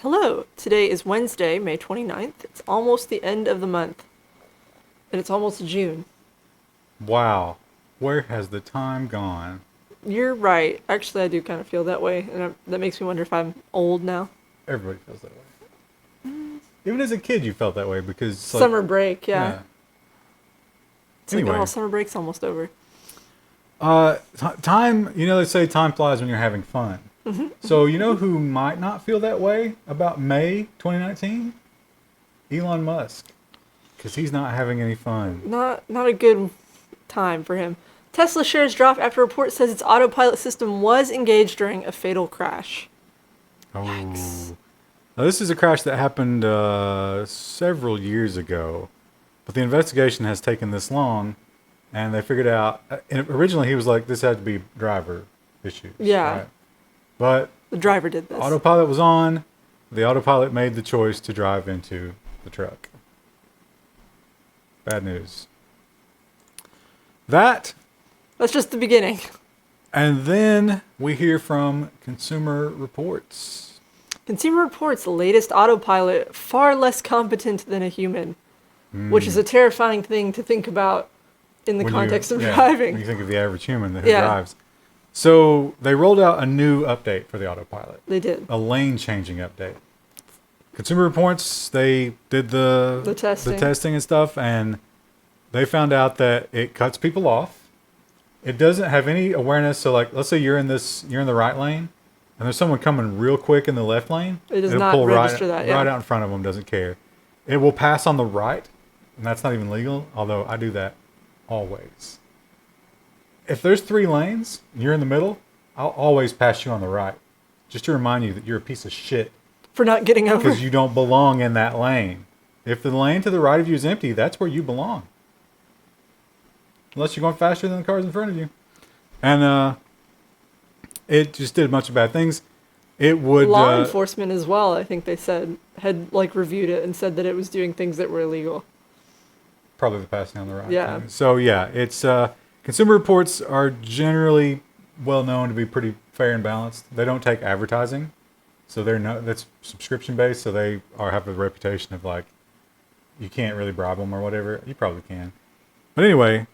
Hello, today is Wednesday, May 29th. It's almost the end of the month. And it's almost June. Wow. Where has the time gone? You're right. Actually, I do kind of feel that way. And that makes me wonder if I'm old now. Everybody feels that way. Even as a kid, you felt that way because... Summer break, yeah. It's Anyway. like, oh, summer break's almost over. Time, they say time flies when you're having fun. Mm-hmm. So you know who might not feel that way about May 2019? Elon Musk. Because he's not having any fun. Not a good time for him. Tesla shares drop after report says its autopilot system was engaged during a fatal crash. Oh. Yikes. Now, this is a crash that happened several years ago. But the investigation has taken this long. And they figured out... And originally he was like, this had to be driver issues. Yeah. Right? But The driver did this. autopilot was on. The autopilot made the choice to drive into the truck. Bad news. That's just the beginning. And then we hear from Consumer Reports. Consumer Reports' latest autopilot, far less competent than a human, which is a terrifying thing to think about in the context of driving. When you think of the average human who drives. So they rolled out a new update for the autopilot. They did. A lane-changing update. Consumer Reports, they did the testing and stuff, and they found out that it cuts people off. It doesn't have any awareness. So, like, let's say you're in the right lane, and there's someone coming real quick in the left lane. It does not register that. Right out in front of them, doesn't care. It will pass on the right, and that's not even legal. Although I do that always. If there's 3 lanes, you're in the middle, I'll always pass you on the right. Just to remind you that you're a piece of shit. For not getting over. Because you don't belong in that lane. If the lane to the right of you is empty, that's where you belong. Unless you're going faster than the cars in front of you. And it just did a bunch of bad things. It would... Law enforcement as well, I think they said, had reviewed it and said that it was doing things that were illegal. Probably the passing on the right. Yeah. Thing. So yeah, it's... Consumer Reports are generally well known to be pretty fair and balanced. They don't take advertising, so that's subscription based. So they have a reputation of like, you can't really bribe them or whatever. You probably can, but anyway,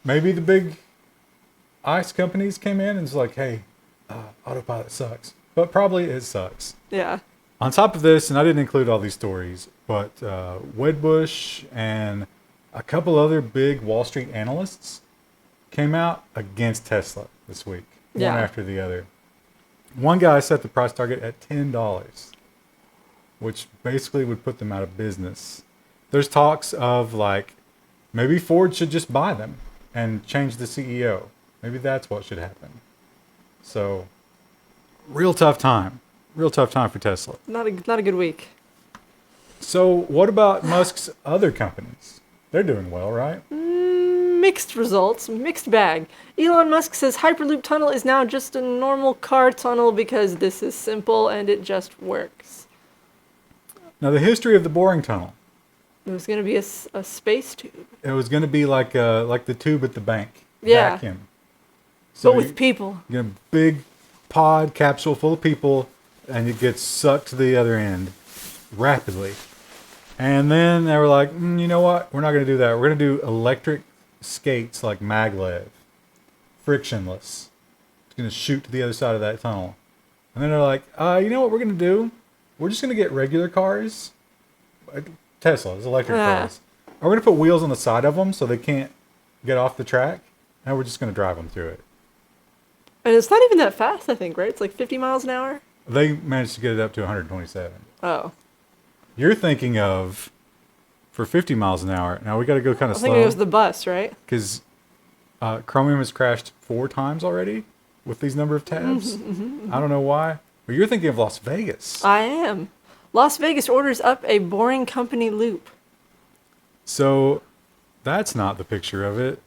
maybe the big ICE companies came in and was like, hey, autopilot sucks, but probably it sucks. Yeah. On top of this, and I didn't include all these stories, but Wedbush and a couple other big Wall Street analysts came out against Tesla this week, one after the other. One guy set the price target at $10, which basically would put them out of business. There's talks of like, maybe Ford should just buy them and change the CEO. Maybe that's what should happen. So, real tough time for Tesla. Not a good week. So, what about Musk's other companies? They're doing well, right? Mixed results, mixed bag. Elon Musk says Hyperloop tunnel is now just a normal car tunnel because this is simple and it just works. Now, the history of the boring tunnel. It was going to be a space tube. It was going to be like the tube at the bank. Yeah. Vacuum. So but with people. You get a big pod capsule full of people, and it gets sucked to the other end rapidly. And then they were like, you know what? We're not going to do that. We're going to do electric skates like maglev. Frictionless. It's going to shoot to the other side of that tunnel. And then they're like, you know what we're going to do? We're just going to get regular cars. Teslas, electric cars. We're going to put wheels on the side of them so they can't get off the track. And we're just going to drive them through it. And it's not even that fast, I think, right? It's like 50 miles an hour? They managed to get it up to 127. Oh. You're thinking of for 50 miles an hour. Now we got to go kind of slow. I think it was the bus, right? Because Chromium has crashed 4 times already with these number of tabs. I don't know why. But you're thinking of Las Vegas. I am. Las Vegas orders up a boring company loop. So that's not the picture of it.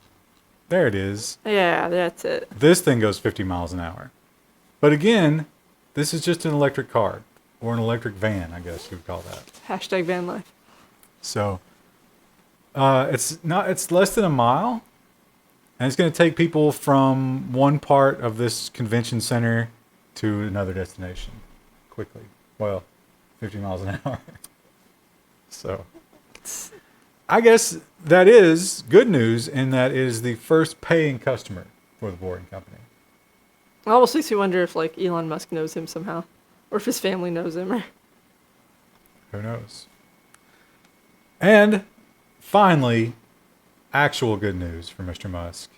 There it is. Yeah, that's it. This thing goes 50 miles an hour. But again, this is just an electric car. Or an electric van, I guess you would call that. Hashtag van life. So, it's less than a mile. And it's going to take people from one part of this convention center to another destination. quickly. Well, 50 miles an hour. So I guess that is good news in that it is the first paying customer for the Boring Company. It almost makes me wonder if like Elon Musk knows him somehow, or if his family knows him. Or Who knows? And finally, actual good news for Mr. Musk.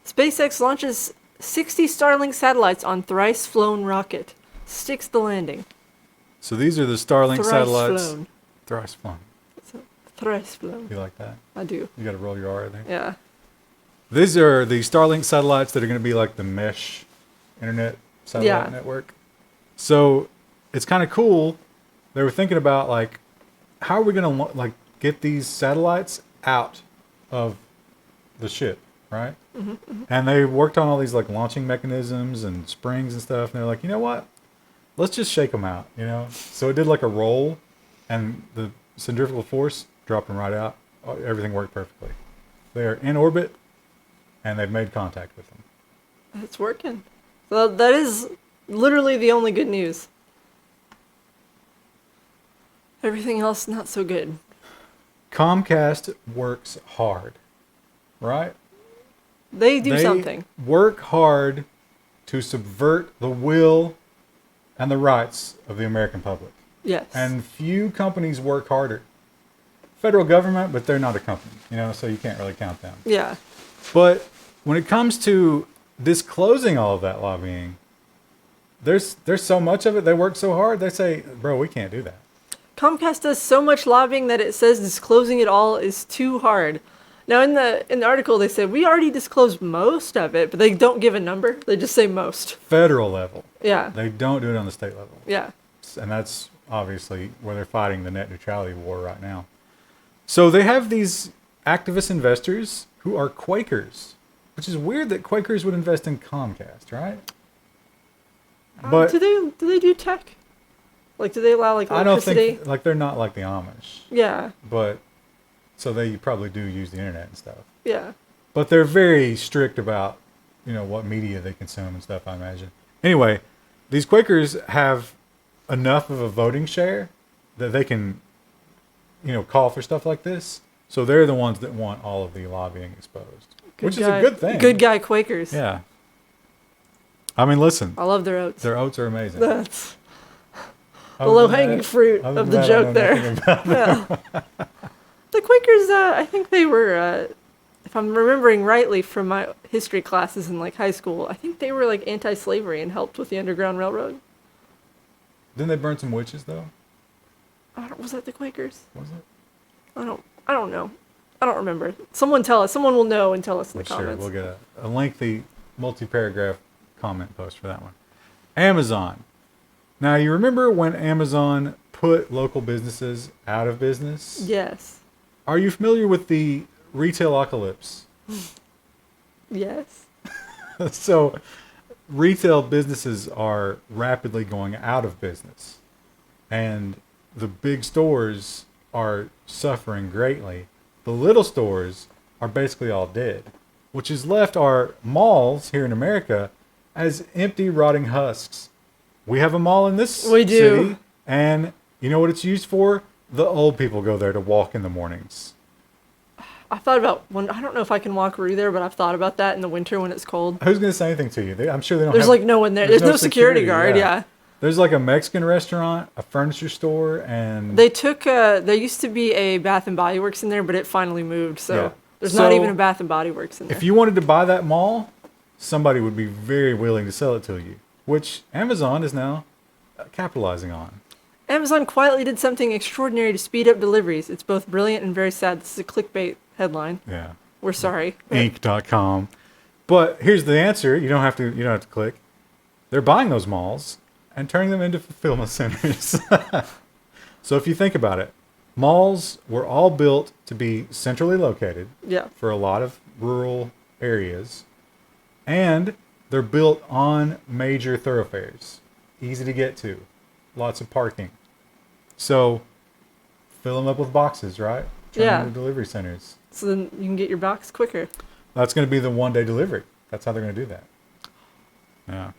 SpaceX launches 60 Starlink satellites on Thrice-Flown rocket. Sticks the landing. So these are the Starlink satellites. Thrice-Flown. Thrice-Flown. Thrice-Flown. You like that? I do. You got to roll your R there. Yeah. These are the Starlink satellites that are going to be like the mesh internet satellite network. So it's kind of cool. They were thinking about like, how are we going to like get these satellites out of the ship, right? Mm-hmm, mm-hmm. And they worked on all these like launching mechanisms and springs and stuff. And they're like, you know what? Let's just shake them out, you know? So it did like a roll, and the centrifugal force dropped them right out. Everything worked perfectly. They're in orbit, and they've made contact with them. It's working. So that is literally the only good news. Everything else, not so good. Comcast works hard, right? They do something. Work hard to subvert the will and the rights of the American public. Yes. And few companies work harder. Federal government, but they're not a company, you know, so you can't really count them. Yeah. But when it comes to disclosing all of that lobbying, there's so much of it. They work so hard. They say, bro, we can't do that. Comcast does so much lobbying that it says disclosing it all is too hard. Now, in the article, they said we already disclosed most of it, but they don't give a number. They just say most. Federal level. Yeah. They don't do it on the state level. Yeah. And that's obviously where they're fighting the net neutrality war right now. So they have these activist investors who are Quakers, which is weird that Quakers would invest in Comcast, right? But do they do tech? Like, do they allow like electricity? I don't think like they're not like the Amish. Yeah. But so they probably do use the internet and stuff. Yeah. But they're very strict about, you know, what media they consume and stuff, I imagine. Anyway, these Quakers have enough of a voting share that they can, you know, call for stuff like this. So they're the ones that want all of the lobbying exposed, which is a good thing. Good guy Quakers. Yeah. I mean, listen. I love their oats. Their oats are amazing. That's the low-hanging fruit of the joke there. Yeah. The Quakers, I think they were, if I'm remembering rightly from my history classes in like high school, I think they were like anti-slavery and helped with the Underground Railroad. Didn't they burn some witches though? Was that the Quakers? Was it? I don't know. I don't remember. Someone tell us. Someone will know and tell us in the comments. Sure, we'll get a lengthy multi-paragraph comment post for that one. Amazon. Now, you remember when Amazon put local businesses out of business? Yes. Are you familiar with the retail-ocalypse? Yes. So, retail businesses are rapidly going out of business. And the big stores are suffering greatly. The little stores are basically all dead, which has left our malls here in America as empty, rotting husks. We have a mall in this city, and you know what it's used for? The old people go there to walk in the mornings. I thought about one. I don't know if I can walk through there, but I've thought about that in the winter when it's cold. Who's going to say anything to you? I'm sure they don't. There's like no one there. There's no security guard. Yeah. There's like a Mexican restaurant, a furniture store, and they took. There used to be a Bath and Body Works in there, but it finally moved. So there's not even a Bath and Body Works in there. If you wanted to buy that mall, somebody would be very willing to sell it to you, which Amazon is now capitalizing on. Amazon quietly did something extraordinary to speed up deliveries. It's both brilliant and very sad. This is a clickbait headline. Yeah. We're sorry. Inc.com. But here's the answer. You don't have to click. They're buying those malls and turning them into fulfillment centers. So if you think about it, malls were all built to be centrally located for a lot of rural areas. And they're built on major thoroughfares. Easy to get to. Lots of parking. So fill them up with boxes, right? Turn them into delivery centers. So then you can get your box quicker. That's going to be the one-day delivery. That's how they're going to do that. Yeah.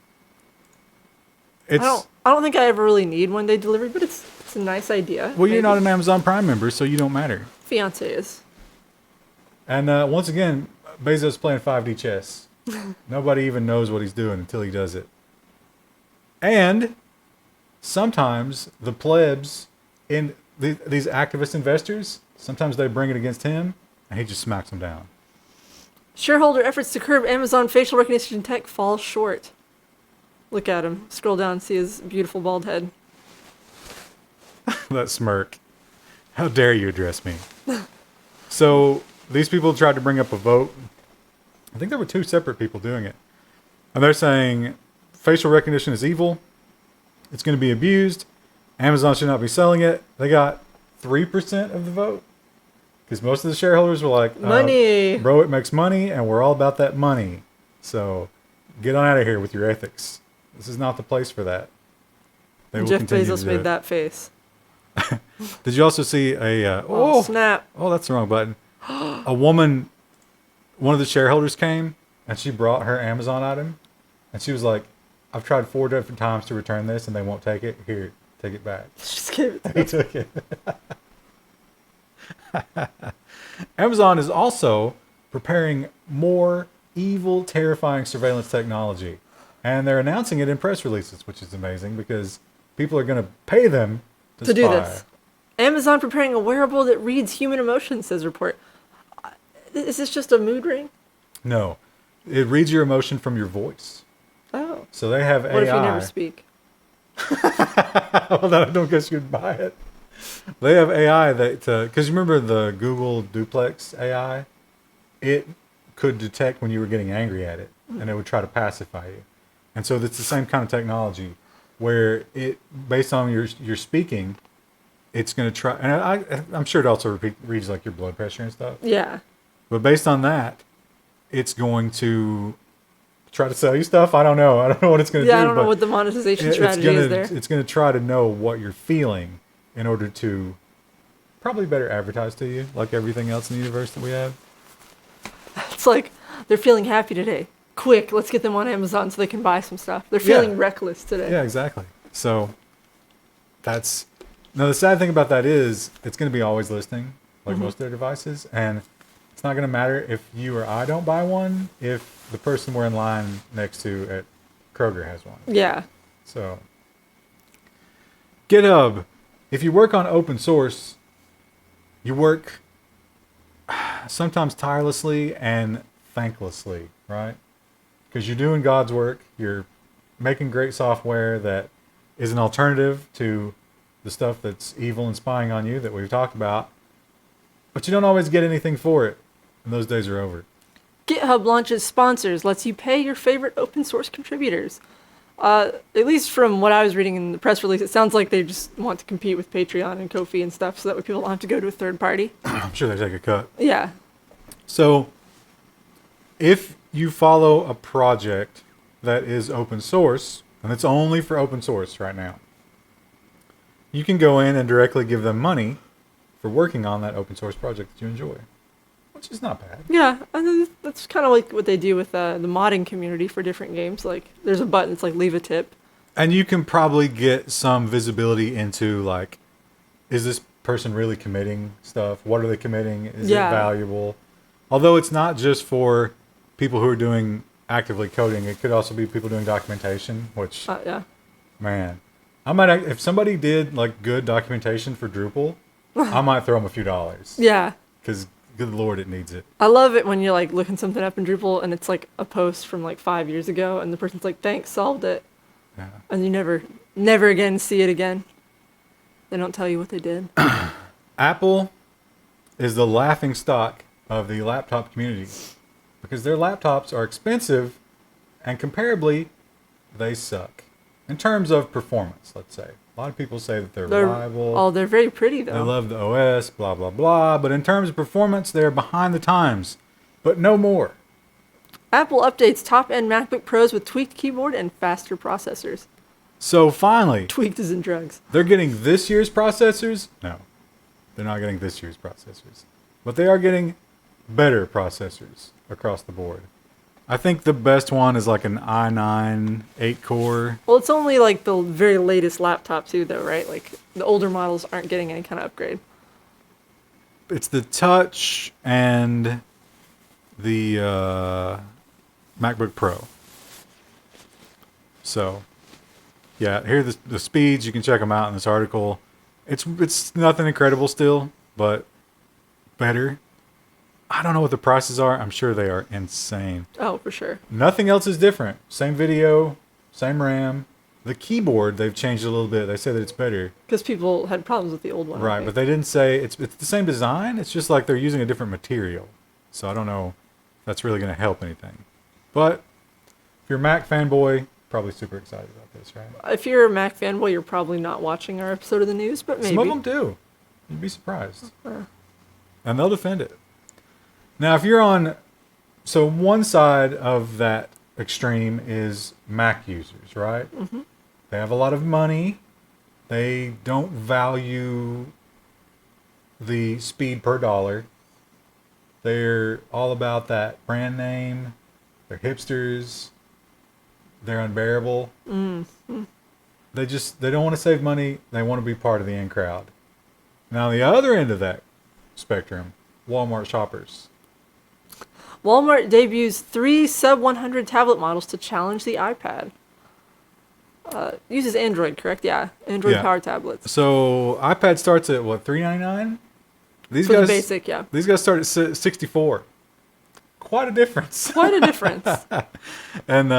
I don't think I ever really need one day delivery, but it's a nice idea. Well, you're not an Amazon Prime member, so you don't matter. Fiance is. And once again, Bezos playing 5D chess. Nobody even knows what he's doing until he does it. And sometimes the plebs in these activist investors, sometimes they bring it against him, and he just smacks them down. Shareholder efforts to curb Amazon facial recognition tech fall short. Look at him. Scroll down and see his beautiful bald head. That smirk. How dare you address me? So these people tried to bring up a vote. I think there were 2 separate people doing it. And they're saying facial recognition is evil. It's going to be abused. Amazon should not be selling it. They got 3% of the vote. Because most of the shareholders were like, money. Bro, it makes money, and we're all about that money. So get on out of here with your ethics. This is not the place for that. Jeff Bezos made that face. Did you also see oh, snap. Oh, that's the wrong button. A woman, one of the shareholders came, and she brought her Amazon item. And she was like, I've tried 4 different times to return this, and they won't take it. Here, take it back. She just gave it to He took it. Amazon is also preparing more evil, terrifying surveillance technology. And they're announcing it in press releases, which is amazing because people are going to pay them to do this. Amazon preparing a wearable that reads human emotions, says report. Is this just a mood ring? No. It reads your emotion from your voice. Oh. So they have AI. What if you never speak? Well, then I don't guess you'd buy it. They have AI that, because you remember the Google Duplex AI? It could detect when you were getting angry at it, and it would try to pacify you. And so it's the same kind of technology where it, based on your speaking, it's going to try, and I'm sure it also reads like your blood pressure and stuff. Yeah. But based on that, it's going to try to sell you stuff. I don't know. I don't know what it's going to do. Yeah, I don't know what the monetization strategy is there. It's going to try to know what you're feeling in order to probably better advertise to you, like everything else in the universe that we have. It's like, they're feeling happy today. Quick, let's get them on Amazon so they can buy some stuff. They're feeling reckless today. Yeah, exactly. So that's... Now, the sad thing about that is it's going to be always listing, like most of their devices. And it's not going to matter if you or I don't buy one if the person we're in line next to at Kroger has one. Yeah. So, GitHub. If you work on open source, you work sometimes tirelessly and thanklessly, right? Because you're doing God's work. You're making great software that is an alternative to the stuff that's evil and spying on you that we've talked about. But you don't always get anything for it. And those days are over. GitHub launches sponsors, lets you pay your favorite open source contributors. At least from what I was reading in the press release, it sounds like they just want to compete with Patreon and Ko-fi and stuff so that way people don't have to go to a third party. I'm sure they take a cut. Yeah. So if you follow a project that is open source, and it's only for open source right now, you can go in and directly give them money for working on that open source project that you enjoy, which is not bad. Yeah, and that's kind of like what they do with the modding community for different games. Like, there's a button that's like leave a tip. And you can probably get some visibility into, like, is this person really committing stuff? What are they committing? Is it valuable? Although it's not just for people who are doing actively coding. It could also be people doing documentation, which, man, I might, if somebody did like good documentation for Drupal, I might throw them a few dollars. Yeah. Because good Lord, it needs it. I love it when you're like looking something up in Drupal and it's like a post from like 5 years ago and the person's like, thanks, solved it. Yeah. And you never again see it again. They don't tell you what they did. Apple is the laughing stock of the laptop community because their laptops are expensive and comparably they suck in terms of performance, let's say. A lot of people say that they're reliable. Oh, they're very pretty though. They love the OS, blah, blah, blah. But in terms of performance, they're behind the times, but no more. Apple updates top-end MacBook Pros with tweaked keyboard and faster processors. So finally, tweaked as in drugs. They're getting this year's processors? No, they're not getting this year's processors. But they are getting better processors across the board. I think the best one is like an i9 8-core. Well, it's only like the very latest laptop too, though, right? Like the older models aren't getting any kind of upgrade. It's the Touch and the MacBook Pro. So, yeah, here are the speeds. You can check them out in this article. It's nothing incredible still, but better. I don't know what the prices are. I'm sure they are insane. Oh, for sure. Nothing else is different. Same video, same RAM. The keyboard, they've changed a little bit. They say that it's better. Because people had problems with the old one. Right, but they didn't say it's the same design. It's just like they're using a different material. So I don't know if that's really going to help anything. But if you're a Mac fanboy, probably super excited about this, right? If you're a Mac fanboy, you're probably not watching our episode of the news, but maybe. Some of them do. You'd be surprised. And they'll defend it. Now, if you're on... So one side of that extreme is Mac users, right? Mm-hmm. They have a lot of money. They don't value the speed per dollar. They're all about that brand name. They're hipsters. They're unbearable. Mm-hmm. They don't want to save money. They want to be part of the in crowd. Now, the other end of that spectrum, Walmart shoppers. Walmart debuts 3 sub-100 tablet models to challenge the iPad. Uses Android, correct? Yeah, Android power tablets. So iPad starts at what, $399? These For guys, the basic, yeah. These guys start at $64. Quite a difference. Quite a difference. And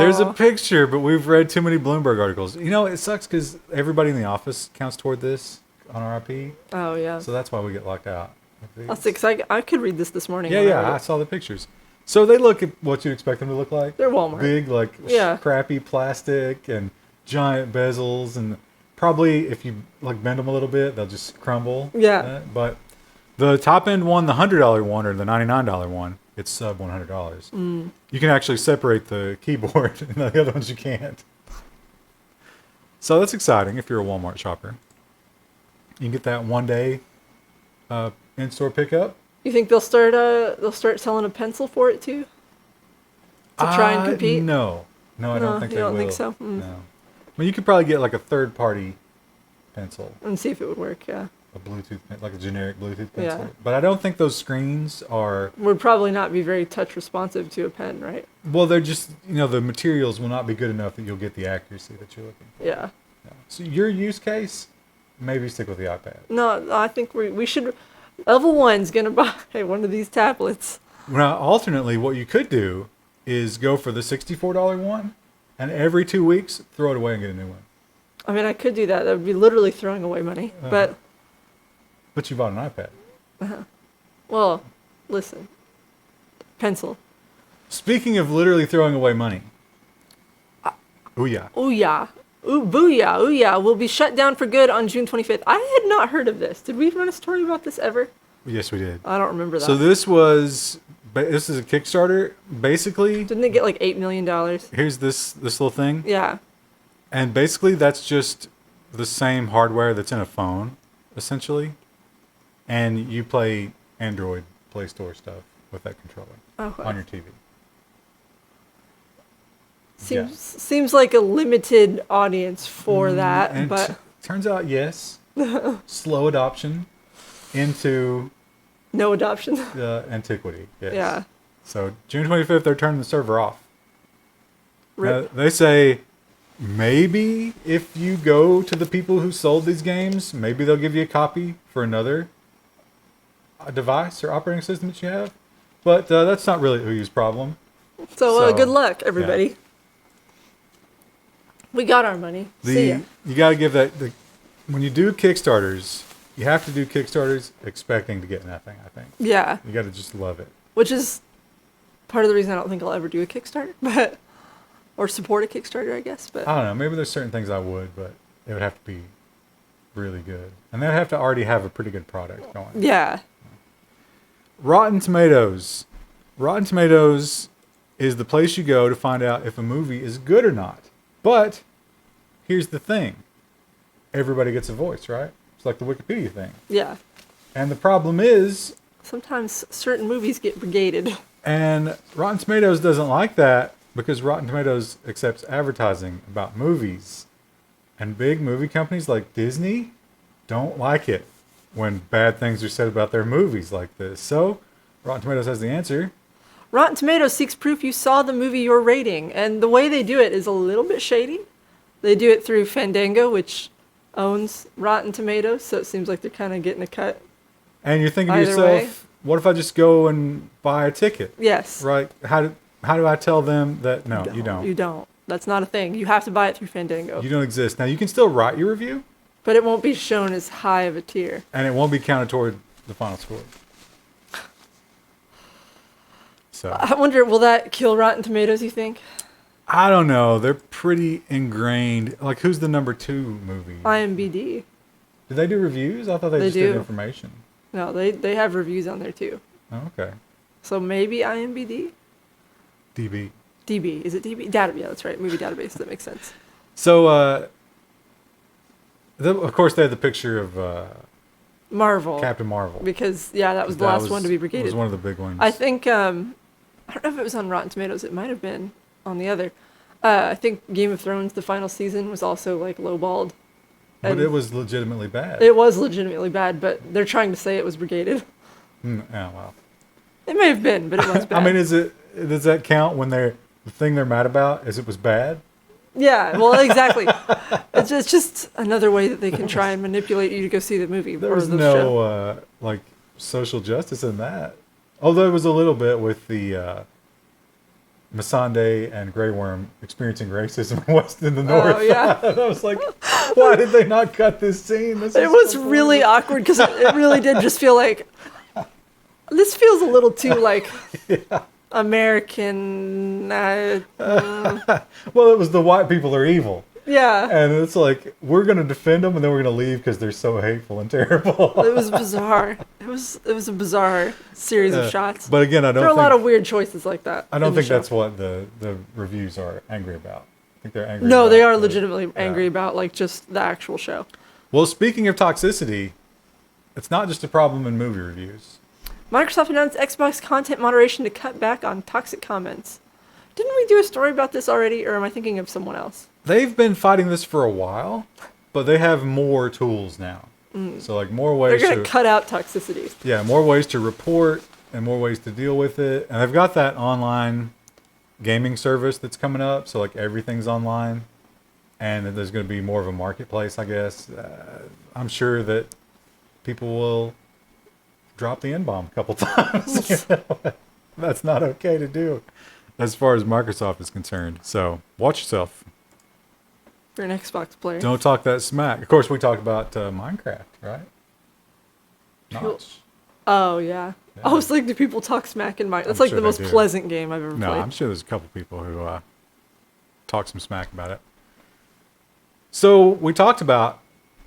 there's a picture, but we've read too many Bloomberg articles. You know, it sucks because everybody in the office counts toward this on our IP. Oh yeah. So that's why we get locked out. That's because I could read this morning. Yeah, I saw the pictures. So they look at what you'd expect them to look like. They're Walmart. Big, like crappy plastic and giant bezels, and probably if you like bend them a little bit, they'll just crumble. Yeah. But the top end one, the $100 one or the $99 one, it's sub $100. Mm. You can actually separate the keyboard, and the other ones you can't. So that's exciting if you're a Walmart shopper. You can get that one day in-store pickup. You think they'll start selling a pencil for it too? To try and compete? No, I don't think they will. You don't think so? Mm. No. I mean, you could probably get like a third-party pencil. And see if it would work, yeah. A Bluetooth, like a generic Bluetooth pencil. Yeah. But I don't think those screens are... Would probably not be very touch responsive to a pen, right? Well, they're just, the materials will not be good enough that you'll get the accuracy that you're looking for. Yeah. So your use case, maybe stick with the iPad. No, I think we should... Level 1's going to buy one of these tablets. Now, alternately, what you could do is go for the $64 one, and every 2 weeks, throw it away and get a new one. I mean, I could do that. That would be literally throwing away money. But you bought an iPad. Well, listen. Pencil. Speaking of literally throwing away money. Ouya. Ouya will be shut down for good on June 25th. I had not heard of this. Did we run a story about this ever? Yes, we did. I don't remember that. So this is a Kickstarter. Basically, didn't it get like $8 million? Here's this little thing. Yeah. And basically, that's just the same hardware that's in a phone, essentially. And you play Android Play Store stuff with that controller on your TV. Seems like a limited audience for that, and but turns out yes, slow adoption into no adoption. Antiquity. Yes. Yeah. So June 25th, they're turning the server off. They say maybe if you go to the people who sold these games, maybe they'll give you a copy for another device or operating system that you have. But that's not really Ouyu's problem. So good luck, everybody. Yeah. We got our money. See ya. You got to give that... when you do Kickstarters, you have to do Kickstarters expecting to get nothing, I think. Yeah. You got to just love it. Which is part of the reason I don't think I'll ever do a Kickstarter, or support a Kickstarter, I guess. But I don't know. Maybe there's certain things I would, but it would have to be really good. And they'd have to already have a pretty good product going. Yeah. Rotten Tomatoes. Rotten Tomatoes is the place you go to find out if a movie is good or not. But here's the thing. Everybody gets a voice, right? It's like the Wikipedia thing. Yeah. And the problem is... sometimes certain movies get brigaded. And Rotten Tomatoes doesn't like that because Rotten Tomatoes accepts advertising about movies. And big movie companies like Disney don't like it when bad things are said about their movies like this. So Rotten Tomatoes has the answer. Rotten Tomatoes seeks proof you saw the movie you're rating. And the way they do it is a little bit shady. They do it through Fandango, which owns Rotten Tomatoes. So it seems like they're kind of getting a cut. And you're thinking to Either yourself, way. what if I just go and buy a ticket? Yes. Right? How do I tell them that, no, you don't. You don't. That's not a thing. You have to buy it through Fandango. You don't exist. Now, you can still write your review, But it won't be shown as high of a tier. and it won't be counted toward the final score. So, I wonder, will that kill Rotten Tomatoes, you think? I don't know. They're pretty ingrained. Like, who's the number 2 movie? IMBD. Do they do reviews? I thought they just did do. information. No, they have reviews on there too. Oh, okay. So maybe IMBD? DB. DB. Is it DB? Data. Yeah, that's right. Movie database. That makes sense. So, of course, they had the picture of Marvel. Captain Marvel. Because, yeah, that was the last one to be brigaded. Was one of the big ones. I think, I don't know if it was on Rotten Tomatoes. It might have been on the other. I think Game of Thrones, the final season, was also, like, lowballed. But And it was legitimately bad. It was legitimately bad, but they're trying to say it was brigaded. Yeah, well. It may have been, but it was bad. I mean, does that count when the thing they're mad about is it was bad? Yeah, well, exactly. It's just another way that they can try and manipulate you to go see the movie There or was the no show. like social justice in that. Although it was a little bit with the Missandei and Grey Worm experiencing racism in the north. Oh, yeah. I was like, why did they not cut this scene? It was really awkward because it really did just feel like this feels a little too like American. Well, it was the white people are evil. Yeah, And it's like, we're going to defend them and then we're going to leave because they're so hateful and terrible. it was bizarre. It was a bizarre series of shots. But again, there are a lot of weird choices like that. I don't in the think show. that's what the reviews are angry about. I think they're angry No, about they are legitimately angry yeah. about like just the actual show. Well, speaking of toxicity, it's not just a problem in movie reviews. Microsoft announced Xbox content moderation to cut back on toxic comments. Didn't we do a story about this already, or am I thinking of someone else? They've been fighting this for a while, but they have more tools now. So like more ways They're going to cut out toxicity. Yeah, more ways to report and more ways to deal with it. And they've got that online gaming service that's coming up. So like everything's online. And there's going to be more of a marketplace, I guess. I'm sure that people will drop the N-bomb a couple times. You know? That's not okay to do as far as Microsoft is concerned. So watch yourself. If you're an Xbox player. Don't talk that smack. Of course, we talk about Minecraft, right? Notch. Oh, yeah. Yeah. I was like, do people talk smack in Minecraft? That's I'm like sure the they most do. pleasant game I've ever No, played. I'm sure there's a couple people who talk some smack about it. So we talked about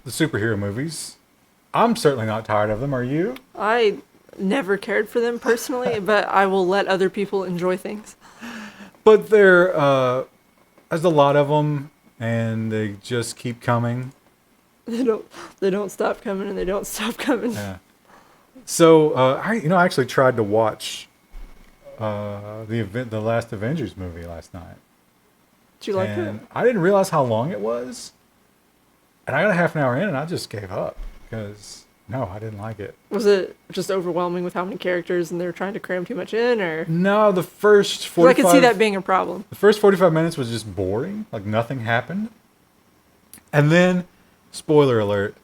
the superhero movies. I'm certainly not tired of them. Are you? I never cared for them personally, but I will let other people enjoy things. But there's a lot of them, and they just keep coming. They don't stop coming, and they don't stop coming. Yeah. So I actually tried to watch the last Avengers movie last night. Did you like And it? I didn't realize how long it was. And I got a half an hour in and I just gave up because, no, I didn't like it. Was it just overwhelming with how many characters and they were trying to cram too much in, or? No, the first 'Cause 45... I could see that being a problem. The first 45 minutes was just boring. Like, nothing happened. And then, spoiler alert,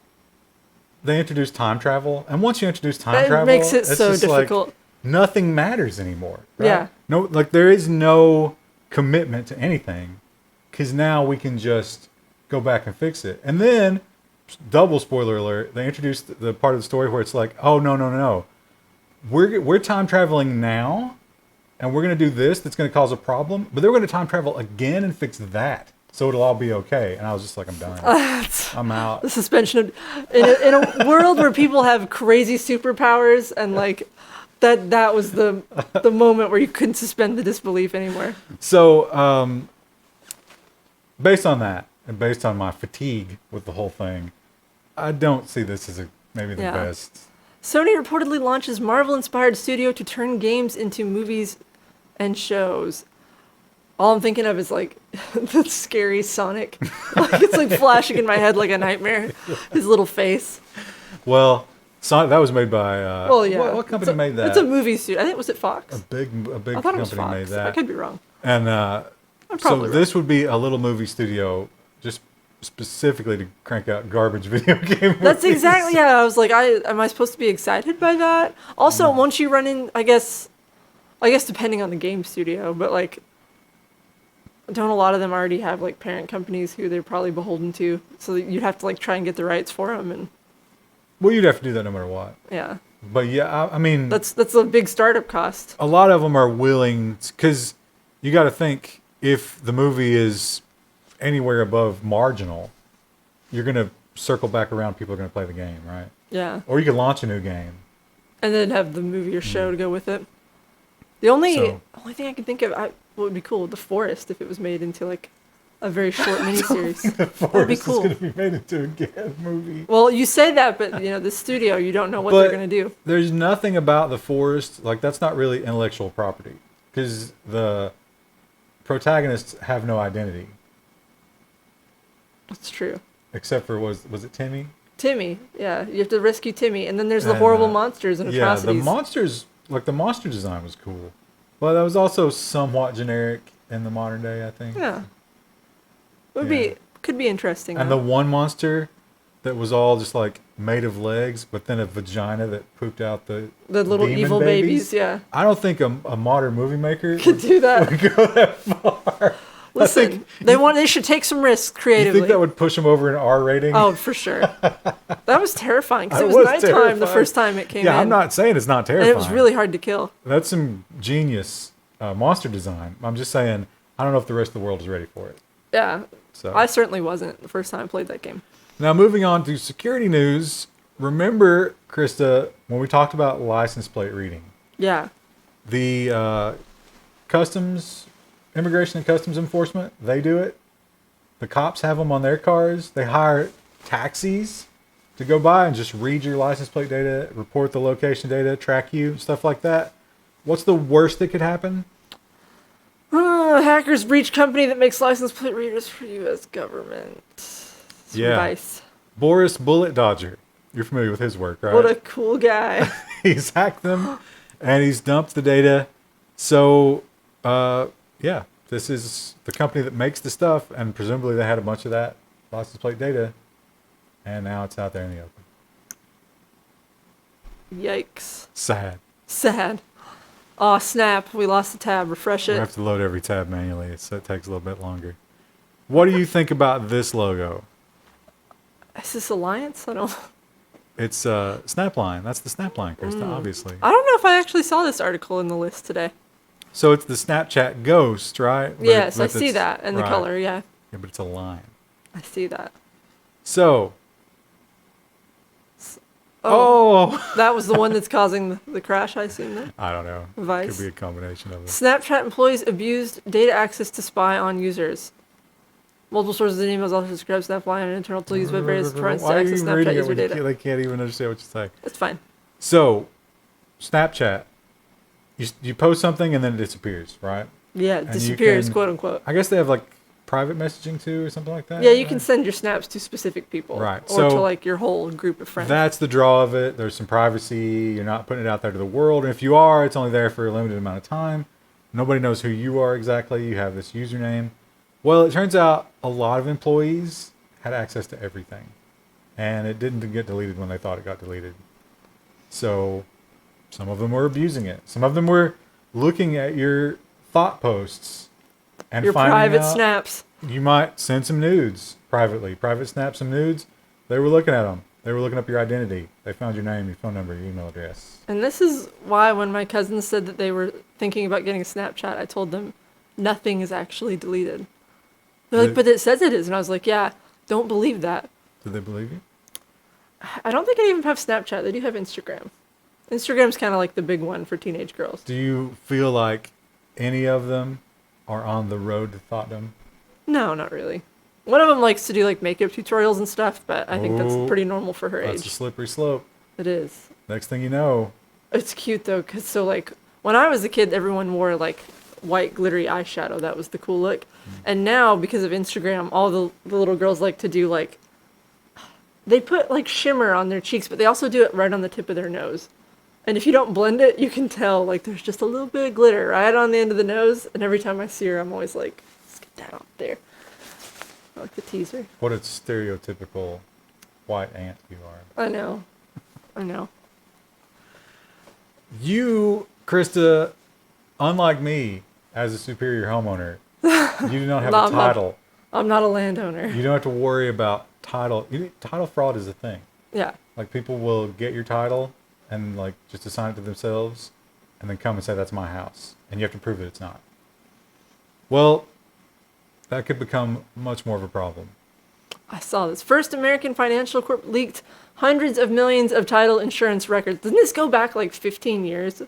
they introduced time travel. And once you introduce time That travel... makes it it's so just like, difficult. nothing matters anymore. Right? Yeah. No, like, there is no commitment to anything. Because now we can just go back and fix it. And then, double spoiler alert, they introduced the part of the story where it's like, oh, no. We're time traveling now, and we're going to do this that's going to cause a problem, but they're going to time travel again and fix that, so it'll all be okay. And I was just like, I'm done. I'm out. The suspension of, in a world where people have crazy superpowers and like that was the moment where you couldn't suspend the disbelief anymore. So, based on that, and based on my fatigue with the whole thing, I don't see this as maybe the best. Sony reportedly launches Marvel-inspired studio to turn games into movies and shows. All I'm thinking of is like the scary Sonic. Like it's like flashing in my head like a nightmare. His little face. Well, Sonic, that was made by. Well, yeah. What company made that? It's a movie studio. I think was it Fox. A big I thought it was company Fox. made that. I could be wrong. And I'm so probably wrong. this would be a little movie studio, just specifically to crank out garbage video game. That's movies. exactly. Yeah, I was like, am I supposed to be excited by that? Also, once you run in, I guess depending on the game studio, but like, don't a lot of them already have like parent companies who they're probably beholden to? So that you'd have to like try and get the rights for them, and Well, you'd have to do that no matter what. yeah, But yeah, I mean, that's a big startup cost. a lot of them are willing, because you got to think, if the movie is anywhere above marginal, you're going to circle back around. People are going to play the game, right? Yeah, Or you could launch a new game. and then have the movie or show to go with it. The only So- thing I can think of, what would be cool, The Forest, if it was made into like a very short miniseries. The That'd be Forest cool. is going to be made into a movie. Well, you say that, but the studio, you don't know what they're gonna do. There's nothing about the forest, like that's not really intellectual property, because the protagonists have no identity, That's true. except for was it Timmy? Timmy, yeah, you have to rescue Timmy, and then there's the And, horrible monsters and Yeah, atrocities. the monsters, like the monster design was cool, but that was also somewhat generic in the modern day, I think. Yeah, Yeah. could be interesting. And though. the one monster that was all just like made of legs, but then a vagina that pooped out the little demon evil babies, yeah, I don't think a modern movie maker could do that. would go that far. Listen, they should take some risks You creatively. think that would push them over an R rating? Oh, for sure. That was terrifying because It it was was nighttime the terrifying. first time it came in. Yeah, I'm not saying it's not And terrifying. it was really hard to kill. That's some genius monster design. I'm just saying, I don't know if the rest of the world is ready for it. Yeah, So I certainly wasn't the first time I played that game. now moving on to security news. Remember, Krista, when we talked about license plate reading, Yeah, the Immigration and Customs Enforcement, they do it. The cops have them on their cars. They hire taxis to go by and just read your license plate data, report the location data, track you, stuff like that. What's the worst that could happen? hackers breach company that makes license plate readers for U.S. government. Yeah. Advice. Boris Bullet Dodger. You're familiar with his work, right? What a cool guy. He's hacked them and he's dumped the data. So, yeah, this is the company that makes the stuff, and presumably they had a bunch of that license plate data, and now it's out there in the open. Yikes. Sad. Aw, snap. We lost the tab. Refresh We it. have to load every tab manually, so it takes a little bit longer. What do you think about this logo? Is this Alliance? I don't It's Snapline. That's the Snapline, Krista, obviously. know if I actually saw this article in the list today. So it's the Snapchat Ghost, right? But Yes, I but see it's- that. And the right. color, yeah. Yeah, but it's a line. I see that. So, oh, That was the one that's causing the crash, I assume, then? I don't know. Vice. Could be a combination of them. Snapchat employees abused data access to spy on users. Multiple sources and emails also describe Snapline and internal tools used by various friends to Why are access you Snapchat reading it user when data. they can't even understand what you say? That's fine. So, Snapchat, you post something and then it disappears, right? Yeah, And you disappears, can- quote unquote. I guess they have like private messaging too or something like that. Yeah, you right? can send your snaps to specific people. Right, Or to so like your whole group of friends. That's the draw of it. There's some privacy. You're not putting it out there to the world. And if you are, it's only there for a limited amount of time. Nobody knows who you are exactly. You have this username. Well, it turns out a lot of employees had access to everything. And it didn't get deleted when they thought it got deleted. So some of them were abusing it. Some of them were looking at your thought posts and your finding private out snaps. you might send some nudes privately. Private snap some nudes. They were looking at them. They were looking up your identity. They found your name, your phone number, your email address. And this is why when my cousins said that they were thinking about getting a Snapchat, I told them nothing is actually deleted. They're like, but it says it is. And I was like, yeah, don't believe that. Did they believe you? I don't think I even have Snapchat. They do have Instagram. Instagram's kind of like the big one for teenage girls. Do you feel like any of them are on the road to thoughtdom? No, not really. One of them likes to do like makeup tutorials and stuff, but I think that's Ooh, pretty normal for her That's a age. slippery slope. It is. Next thing you know, It's cute though, cause so like when I was a kid, everyone wore like white glittery eyeshadow. That was the cool look. And now because of Instagram, all the little girls like to do like they put like shimmer on their cheeks, but they also do it right on the tip of their nose. And if you don't blend it, you can tell like there's just a little bit of glitter right on the end of the nose. And every time I see her, I'm always like, let's get that out there. I like the teaser. what a stereotypical white ant you are. I know. I know. You, Krista, unlike me, as a superior homeowner, you do not have No, a title. I'm not a landowner. You don't have to worry about title. Title fraud is a thing. Yeah. Like people will get your title and like just assign it to themselves and then come and say that's my house. And you have to prove that it's not. Well, that could become much more of a problem. I saw this. First American Financial Corp leaked hundreds of millions of title insurance records. Doesn't this go back like 15 years?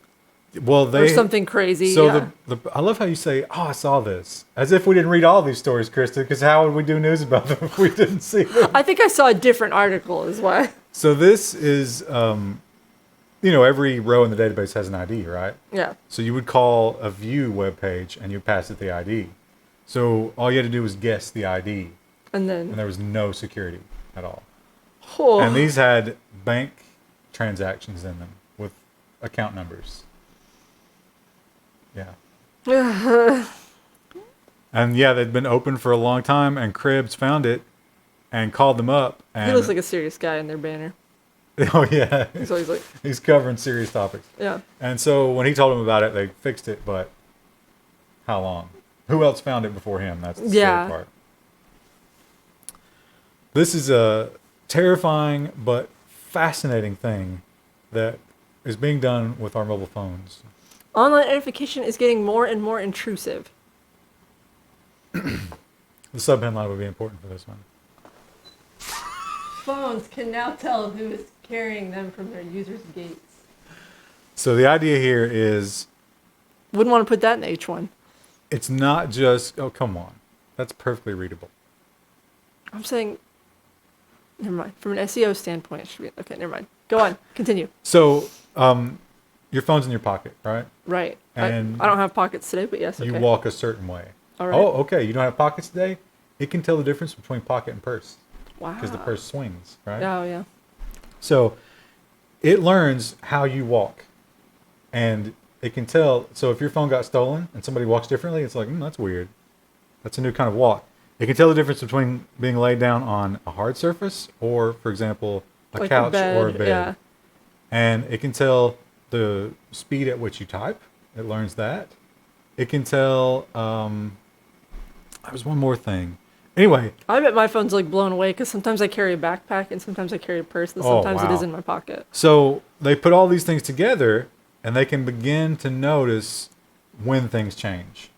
Well, Or something crazy. So yeah. I love how you say, "Oh, I saw this," as if we didn't read all these stories, Krista. Because how would we do news about them if we didn't see them? I think I saw a different article is why. So this is, every row in the database has an ID, right? Yeah. So you would call a view web page and you'd pass it the ID. So all you had to do was guess the ID, And and then there was no security at all. oh, And these had bank transactions in them with account numbers. Yeah. And yeah, they'd been open for a long time, and Krebs found it and called them up. And he looks like a serious guy in their banner. oh yeah, He's always like, he's covering serious topics. yeah. And so when he told them about it, they fixed it. But how long? Who else found it before him? That's the scary part. This is a terrifying but fascinating thing that is being done with our mobile phones. Online edification is getting more and more intrusive. The sub-headline would be important for this one. Phones can now tell who is carrying them from their users' gates. So the idea here is Wouldn't want to put that in H1. it's not just, oh, come on. That's perfectly readable. I'm saying, never mind. From an SEO standpoint, it should be, okay, never mind. Go on. Continue. So your phone's in your pocket, right? Right. And I don't have pockets today, but yes, okay. You walk a certain way. All right. Oh, okay. You don't have pockets today? It can tell the difference between pocket and purse. Wow. Because the purse swings, right? Oh, yeah. So it learns how you walk. And it can tell. So if your phone got stolen and somebody walks differently, it's like, that's weird. That's a new kind of walk. It can tell the difference between being laid down on a hard surface or, for example, a Like couch or a bed. Yeah. And it can tell the speed at which you type. It learns that. It can tell, there was one more thing. Anyway. I bet my phone's like blown away because sometimes I carry a backpack and sometimes I carry a purse and sometimes it is in my pocket. So they put all these things together and they can begin to notice when things change.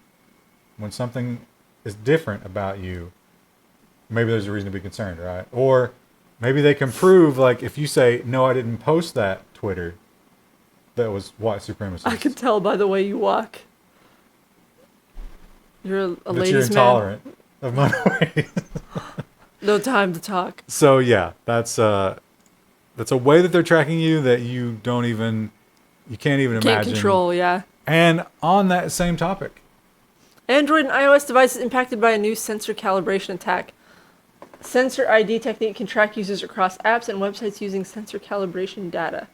When something is different about you, maybe there's a reason to be concerned, right? Or maybe they can prove, like, if you say, no, I didn't post that Twitter, that was white supremacist. I can tell by the way you walk. You're a ladies' you're man. intolerant of minorities. No time to talk. So yeah, that's a way that they're tracking you that you can't even imagine. Can't control, yeah. And on that same topic, Android and iOS devices impacted by a new sensor calibration attack. Sensor ID technique can track users across apps and websites using sensor calibration data.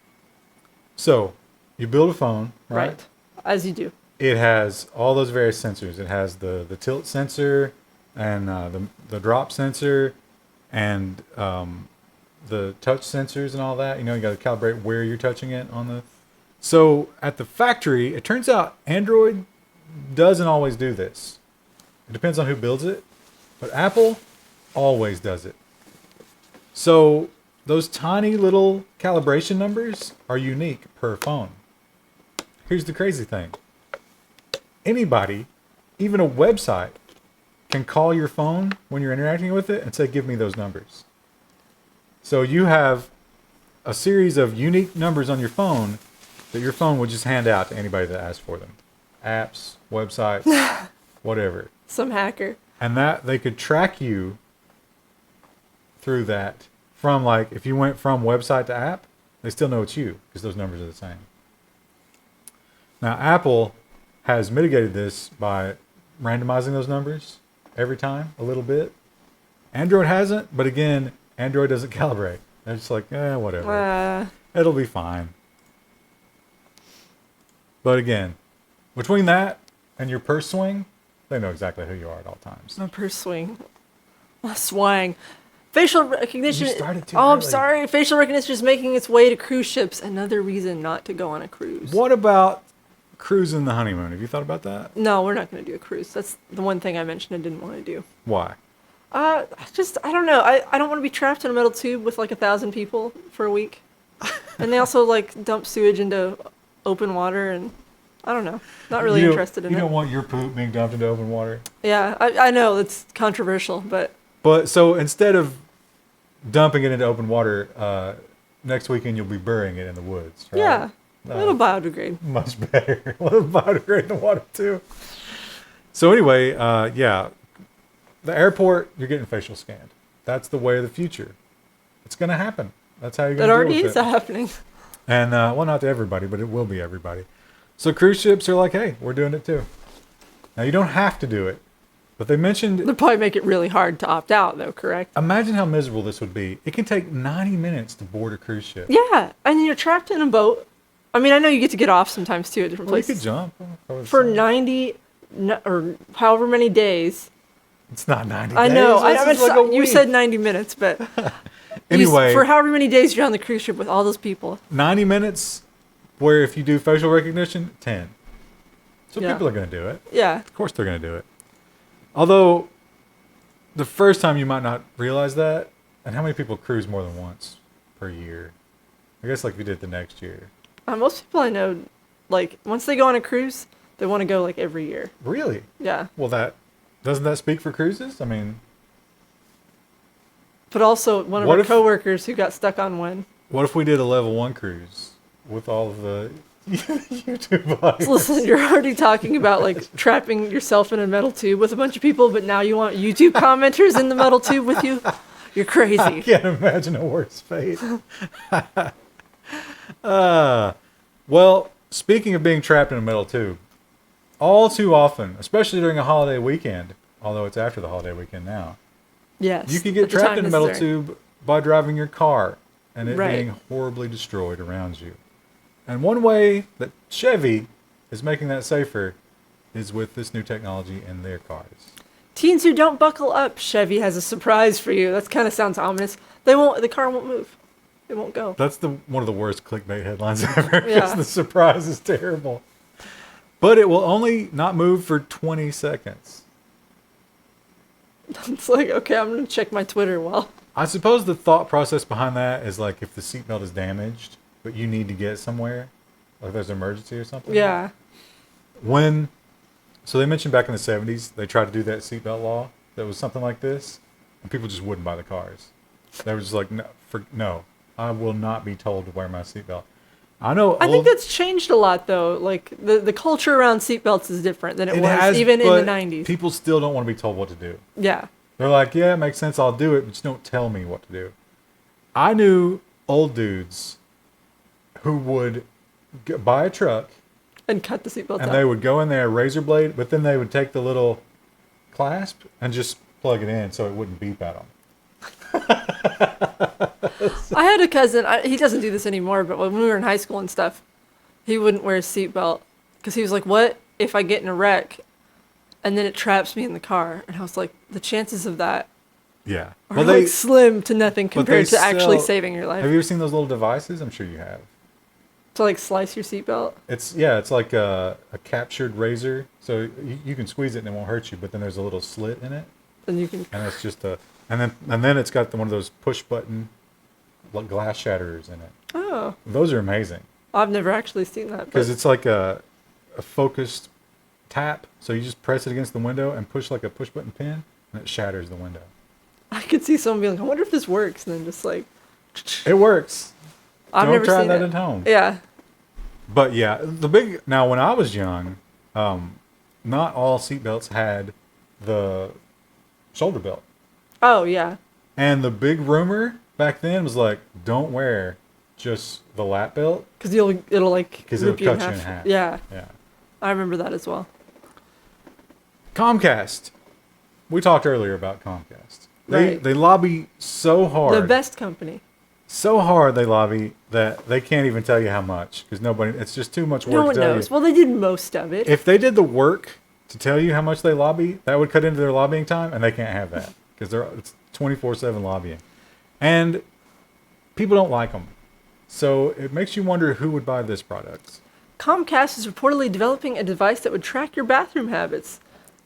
so you build a phone, right? As you do. It has all those various sensors. It has the tilt sensor and the drop sensor and the touch sensors and all that. You got to calibrate where you're touching it on the. So at the factory, it turns out Android doesn't always do this. It depends on who builds it, but Apple always does it. So those tiny little calibration numbers are unique per phone. Here's the crazy thing. Anybody, even a website, can call your phone when you're interacting with it and say, give me those numbers. So you have a series of unique numbers on your phone that your phone would just hand out to anybody that asks for them. Apps, websites, whatever. Some hacker. And that they could track you through that from, like, if you went from website to app, They still know it's you because those numbers are the same. Now, Apple has mitigated this by randomizing those numbers every time a little bit. Android hasn't, but again, Android doesn't calibrate. They're just like, whatever. It'll be fine. But again, between that and your purse swing, they know exactly who you are at all times. My purse swing. Swang. Facial recognition. You started too I'm early. sorry. Facial recognition is making its way to cruise ships. Another reason not to go on a cruise. What about cruising the honeymoon? Have you thought about that? No, we're not going to do a cruise. That's the one thing I mentioned I didn't want to do. Why? I don't know. I don't want to be trapped in a metal tube with like 1,000 people for a week. And they also like dump sewage into open water, and I don't know. Not really interested in it. You don't want your poop being dumped into open water? Yeah, I know it's controversial, but so instead of dumping it into open water, next weekend you'll be burying it in the woods, right? yeah, it'll biodegrade. Much better. It'll biodegrade in the water too. So anyway, the airport, you're getting facial scanned. That's the way of the future. It's going to happen. That's how you're going to deal with it. It already is happening. And, well, not to everybody, but it will be everybody. So cruise ships are like, hey, we're doing it too. Now, you don't have to do it. But they mentioned... They'll probably make it really hard to opt out, though, correct? Imagine how miserable this would be. It can take 90 minutes to board a cruise ship. Yeah, and you're trapped in a boat. I mean, I know you get to get off sometimes, too, at different Well, you places. could jump. For 90 or however many days. It's not 90 I days. know. You week. said 90 minutes, but... Anyway. For however many days you're on the cruise ship with all those people. 90 minutes, where if you do facial recognition, 10. So Yeah. people are going to do it. Yeah. Of course they're going to do it. Although, the first time you might not realize that. And how many people cruise more than once per year? I guess like if you did it the next year. Most people I know, like, once they go on a cruise, they want to go, like, every year. Really? Yeah. Well, doesn't that speak for cruises? I mean... But also, one of What our if- coworkers who got stuck on one. What if we did a level 1 cruise with all of the YouTube audience? Listen, you're already talking about, like, trapping yourself in a metal tube with a bunch of people, but now you want YouTube commenters in the metal tube with you? You're I crazy. can't imagine a worse fate. Well, speaking of being trapped in a metal tube, all too often, especially during a holiday weekend, although it's after the holiday weekend now, Yes. you can get at the trapped time in a metal necessary. tube by driving your car and it Right. being horribly destroyed around you. And one way that Chevy is making that safer is with this new technology in their cars. Teens who don't buckle up, Chevy has a surprise for you. That kind of sounds ominous. The car won't move. It won't go. That's one of the worst clickbait headlines ever because Yeah. the surprise is terrible. But it will only not move for 20 seconds. It's like, okay, I'm going to check my Twitter while. I suppose the thought process behind that is like if the seatbelt is damaged, but you need to get somewhere, like there's an emergency or something. Yeah. So they mentioned back in the 70s, they tried to do that seatbelt law that was something like this, and people just wouldn't buy the cars. They were just like, no, I will not be told to wear my seatbelt. I think that's changed a lot, though. Like, the culture around seatbelts is different than it was even in the 90s. People still don't want to be told what to do. Yeah. They're like, yeah, it makes sense, I'll do it, but just don't tell me what to do. I knew old dudes who would buy a truck, And cut the seatbelt and off. they would go in there, razor blade, but then they would take the little clasp and just plug it in so it wouldn't beep at them. I had a cousin, he doesn't do this anymore, but when we were in high school and stuff, he wouldn't wear a seatbelt because he was like, what if I get in a wreck and then it traps me in the car? And I was like, the chances of that Yeah. are like slim to nothing compared to actually sell- saving your life. Have you ever seen those little devices? I'm sure you have. To like slice your seatbelt? It's like a captured razor, so you can squeeze it and it won't hurt you, but then there's a little slit in it, And you can. and it's just and then it's got one of those push button glass shatterers in it. Oh, Those are amazing I've never actually seen that. because But it's like a focused tap, so you just press it against the window and push like a push button pin, and it shatters the window. I could see someone being like, I wonder if this works. And then just like, It works. I've Don't never try seen that it. at home. Yeah. But yeah, now when I was young, not all seatbelts had the shoulder belt. Oh, yeah. And the big rumor back then was like, don't wear just the lap belt. Because it'll like Because rip it'll you cut in you in half. half. Yeah, Yeah. I remember that as well. Comcast. We talked earlier about Comcast. Right. They lobby so hard. The best company. So hard they lobby that they can't even tell you how much because it's just too much work No one to tell knows. you. Well, they did most of it. If they did the work to tell you how much they lobby, that would cut into their lobbying time, and they can't have that because it's 24/7 lobbying, and people don't like them. So it makes you wonder who would buy this product. Comcast is reportedly developing a device that would track your bathroom habits.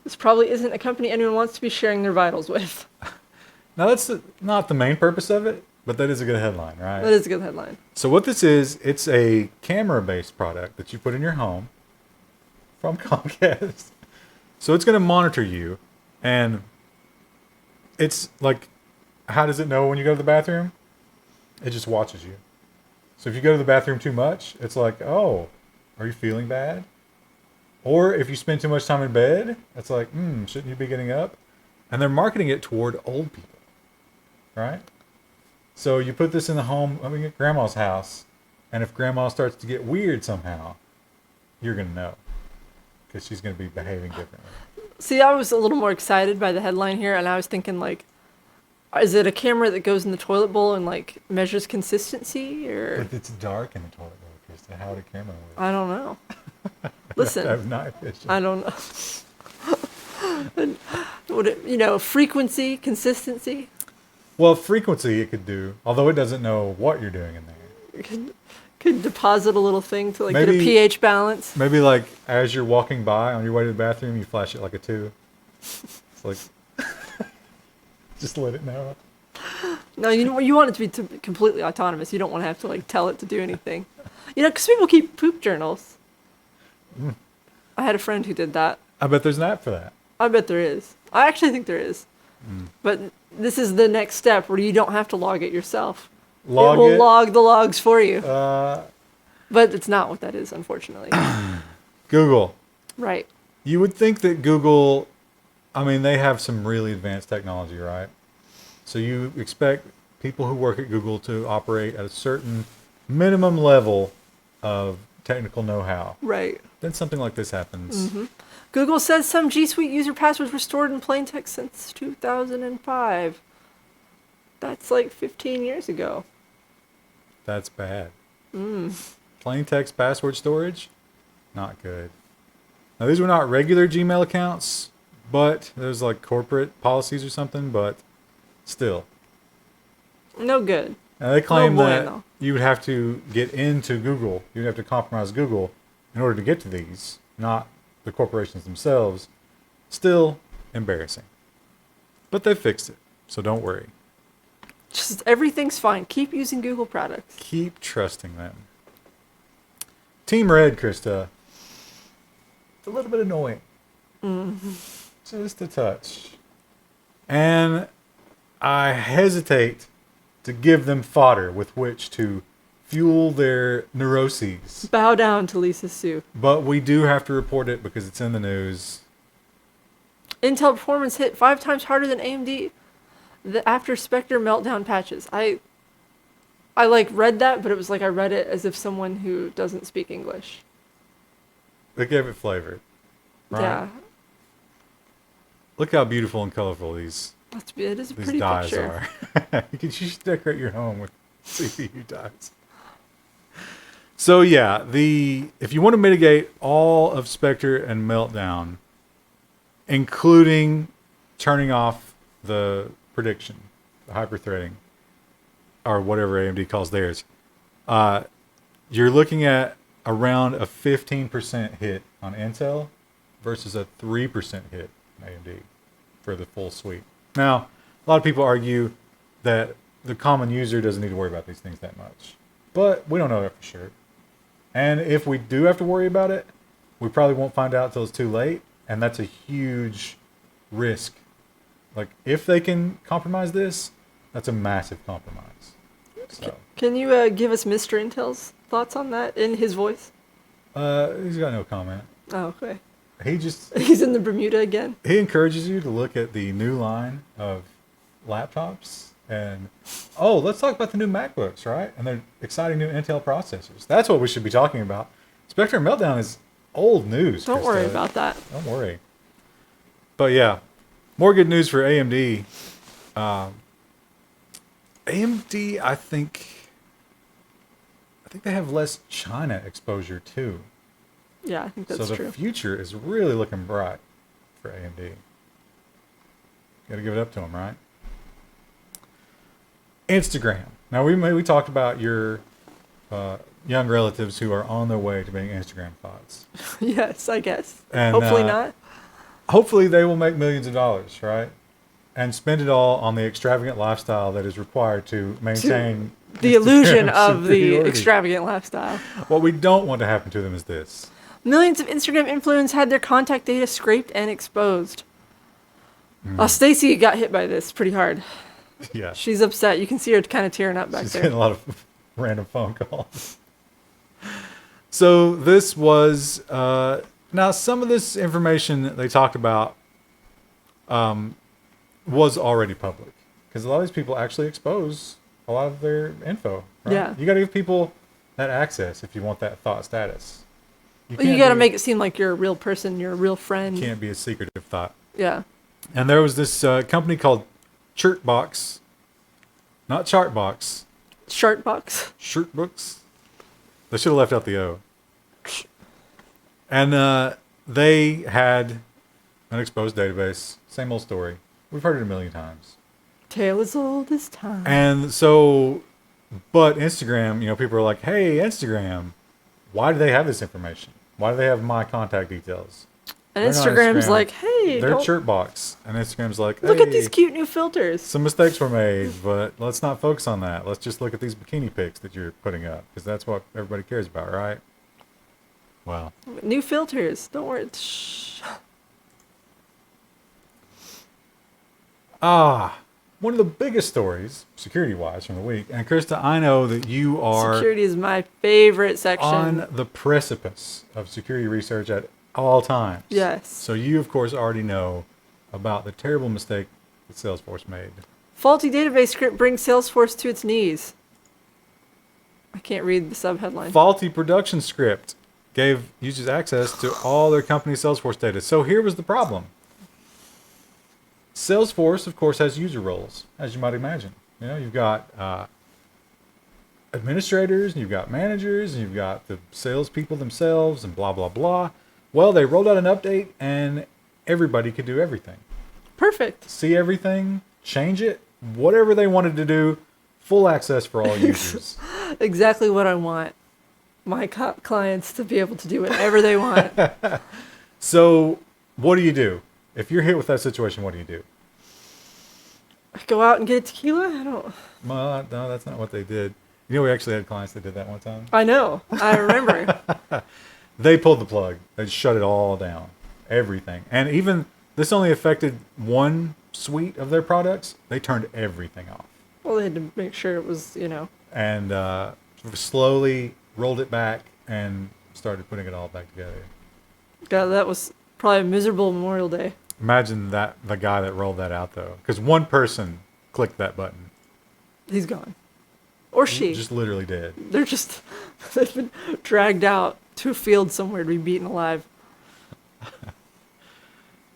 This probably isn't a company anyone wants to be sharing their vitals with. Now that's not the main purpose of it, but that is a good headline, right? That is a good headline. So what this is, it's a camera-based product that you put in your home from Comcast. So it's going to monitor you, and it's like, how does it know when you go to the bathroom? It just watches you. So if you go to the bathroom too much, it's like, oh, are you feeling bad? Or if you spend too much time in bed, it's like, shouldn't you be getting up? And they're marketing it toward old people, right? So you put this in the home, at grandma's house, and if grandma starts to get weird somehow, you're going to know because she's going to be behaving differently. See, I was a little more excited by the headline here, and I was thinking, like, is it a camera that goes in the toilet bowl and, like, measures consistency? Or If it's dark in the toilet bowl, Krista, how would a camera work? I don't know. Listen, That's night vision. I don't know. And would it, frequency, consistency? Well, frequency it could do, although it doesn't know what you're doing in there. Could deposit a little thing to, like, get a Maybe- pH balance. Maybe like as you're walking by on your way to the bathroom, you flash it like a 2. It's like, just let it know. No, you want it to be completely autonomous. You don't want to have to, like, tell it to do anything. Because people keep poop journals. I had a friend who did that. I bet there's an app for that. I bet there is. I actually think there is. But this is the next step where you don't have to log it yourself. It will log the logs for you. But it's not what that is, unfortunately. Google. Right. You would think that Google, they have some really advanced technology, right? So you expect people who work at Google to operate at a certain minimum level of technical know-how. Right. Then something like this happens. Google says some G Suite user passwords were stored in plain text since 2005. That's like 15 years ago. That's bad. Plain text password storage? Not good. Now, these were not regular Gmail accounts, but there's like corporate policies or something, but still. No good. Now, they claim No that bueno. you would have to get into Google. You'd have to compromise Google in order to get to these, not the corporations themselves. Still embarrassing. But they fixed it, so don't worry. Just everything's fine. Keep using Google products. Keep trusting them. Team Red, Krista. It's a little bit annoying. Just a touch. And I hesitate to give them fodder with which to fuel their neuroses. Bow down to Lisa Su. But we do have to report it because it's in the news. Intel performance hit 5 times harder than AMD after Spectre Meltdown Patches. I read that, but it was like I read it as if someone who doesn't speak English. They gave it flavor. Right? Yeah. Look how beautiful and colorful it is a pretty dies picture. are. You should decorate your home with CPU dies. So yeah, if you want to mitigate all of Spectre and Meltdown, including turning off the prediction, the hyperthreading, or whatever AMD calls theirs, you're looking at around a 15% hit on Intel versus a 3% hit on AMD for the full suite. Now, a lot of people argue that the common user doesn't need to worry about these things that much, but we don't know that for sure. And if we do have to worry about it, we probably won't find out till it's too late, and that's a huge risk. Like, if they can compromise this, that's a massive compromise. So, Can you give us Mr. Intel's thoughts on that in his voice? he's got no comment. Oh, okay. He's in the Bermuda again. He encourages you to look at the new line of laptops And, oh, let's talk about the new MacBooks, right? And their exciting new Intel processors. That's what we should be talking about. Spectre Meltdown is old news. Don't Krista. worry about that. Don't worry. But yeah, more good news for AMD. AMD, I think they have less China exposure too. Yeah, I think that's so the true. future is really looking bright for AMD. Got to give it up to them, right? Instagram. Now we talked about your young relatives who are on their way to being Instagram thoughts. Yes, I guess. And, hopefully not. Hopefully they will make millions of dollars, right? And spend it all on the extravagant lifestyle that is required to maintain The illusion Instagram's of the superiority. extravagant lifestyle. What we don't want to happen to them is this. Millions of Instagram influencers had their contact data scraped and exposed. Stacy got hit by this pretty hard. Yeah. She's upset. You can see her kind of tearing up back She's there. getting a lot of random phone calls. So this was now some of this information that they talked about was already public because a lot of these people actually expose a lot of their info. Right? Yeah. You got to give people that access if you want that thought status. You can't got to be- make it seem like you're a real person. You're a real friend. can't be a secretive thought. Yeah. And there was this company called Shirtbox, not Chartbox, Shirtbox. Shirtbooks. They should have left out the O. And they had an exposed database. Same old story. We've heard it a million times. Tale as old as time. And so, but Instagram, people are like, hey, Instagram, why do they have this information? Why do they have my contact details? And They're not Instagram's Instagram. like, hey, They're don't- Shirtbox. And Instagram's like, look hey, at these cute new filters. some mistakes were made, but let's not focus on that. Let's just look at these bikini pics that you're putting up because that's what everybody cares about, right? Wow. New filters. Don't worry. Shh. One of the biggest stories, security-wise, from the week. And Krista, I know that you are Security is my favorite section. on the precipice of security research at all times. Yes. So you, of course, already know about the terrible mistake that Salesforce made. Faulty database script brings Salesforce to its knees. I can't read the subheadline. Faulty production script gave users access to all their company Salesforce data. So here was the problem. Salesforce, of course, has user roles, as you might imagine. You've got administrators, and you've got managers, and you've got the salespeople themselves, and blah, blah, blah. Well, they rolled out an update, and everybody could do everything. Perfect. See everything, change it, whatever they wanted to do, full access for all users. Exactly what I want. My clients to be able to do whatever they want. So what do? If you're hit with that situation, what do? Go out and get a tequila? I don't. Well, no, that's not what they did. We actually had clients that did that one time. I know. I remember. They pulled the plug. They shut it all down. Everything. And even this only affected one suite of their products. They turned everything off. Well, they had to make sure it was, And slowly rolled it back and started putting it all back together. God, that was probably a miserable Memorial Day. Imagine the guy that rolled that out, though. Because one person clicked that button. He's gone. Or she. Just literally dead. They've been dragged out to a field somewhere to be beaten alive.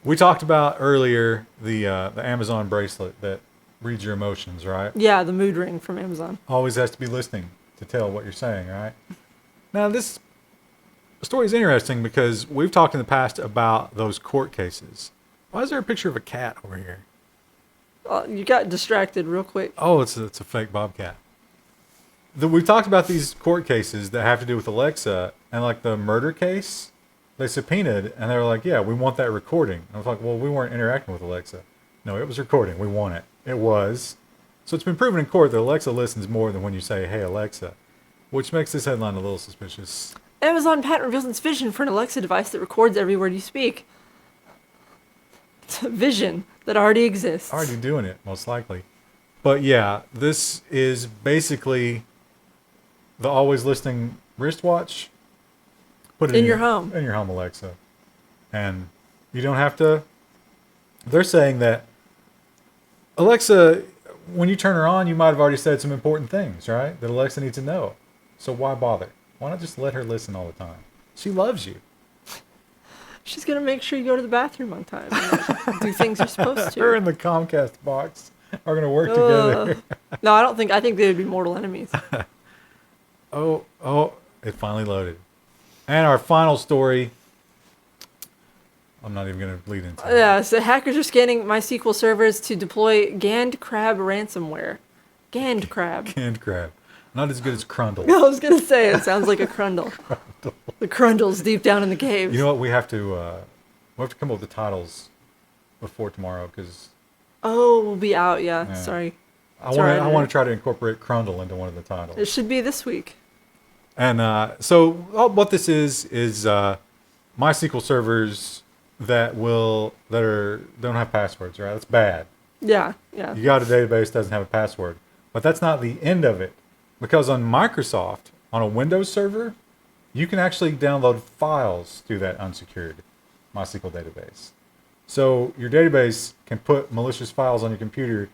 We talked about earlier the Amazon bracelet that reads your emotions, right? Yeah, the mood ring from Amazon. Always has to be listening to tell what you're saying, right? Now, this story is interesting because we've talked in the past about those court cases. Why is there a picture of a cat over here? You got distracted real quick. Oh, it's a fake bobcat. We've talked about these court cases that have to do with Alexa, and like the murder case, they subpoenaed, and they were like, yeah, we want that recording. And I was like, well, we weren't interacting with Alexa. No, it was recording. We want it. It was. So it's been proven in court that Alexa listens more than when you say, hey, Alexa, which makes this headline a little suspicious. Amazon patent reveals its vision for an Alexa device that records every word you speak. It's a vision that already exists. Already doing it, most likely. But yeah, this is basically the always listening wristwatch. Put it In your home. In your home, Alexa. And you don't have to. They're saying that Alexa, when you turn her on, you might have already said some important things, right? That Alexa needs to know. So why bother? Why not just let her listen all the time? She loves you. She's going to make sure you go to the bathroom on time and do things you're supposed to. Her and the Comcast box are going to work together. No, I think they would be mortal enemies. Oh, it finally loaded. And our final story, I'm not even going to lead into it. Yeah, so hackers are scanning MySQL servers to deploy Ganned Crab ransomware. Ganned Crab. Canned crab. Not as good as Crundle. I was going to say, it sounds like a Crundle. The Crundle's deep down in the caves. You know what? We have to come up with the titles before tomorrow because Oh, we'll be out, yeah. Sorry. I want to try to incorporate Crundle into one of the titles. It should be this week. And what this is MySQL servers that don't have passwords, right? That's bad. Yeah. You got a database that doesn't have a password. But that's not the end of it. Because on Microsoft, on a Windows server, you can actually download files through that unsecured MySQL database. So your database can put malicious files on your computer,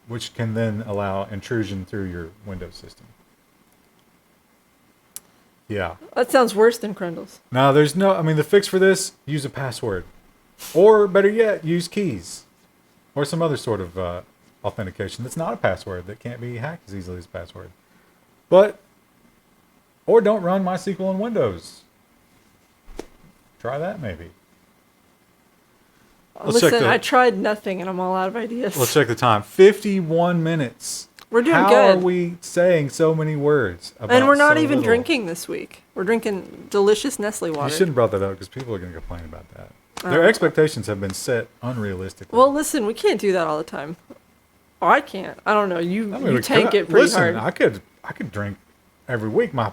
which can then allow intrusion through your Windows system. Yeah. That sounds worse than Crundle's. Now, the fix for this, use a password. Or better yet, use keys. Or some other sort of authentication that's not a password, that can't be hacked as easily as a password. Or don't run MySQL in Windows. Try that maybe. Listen, I tried nothing and I'm all out of ideas. Let's check the time. 51 minutes. We're doing How good. are we saying so many words about And we're not so even little? drinking this week. We're drinking delicious Nestle water. You shouldn't have brought that up because people are going to complain about that. Their expectations have been set unrealistically. Well, listen, we can't do that all the time. Oh, I can't. I don't know. You tank it pretty hard. I could drink every week. My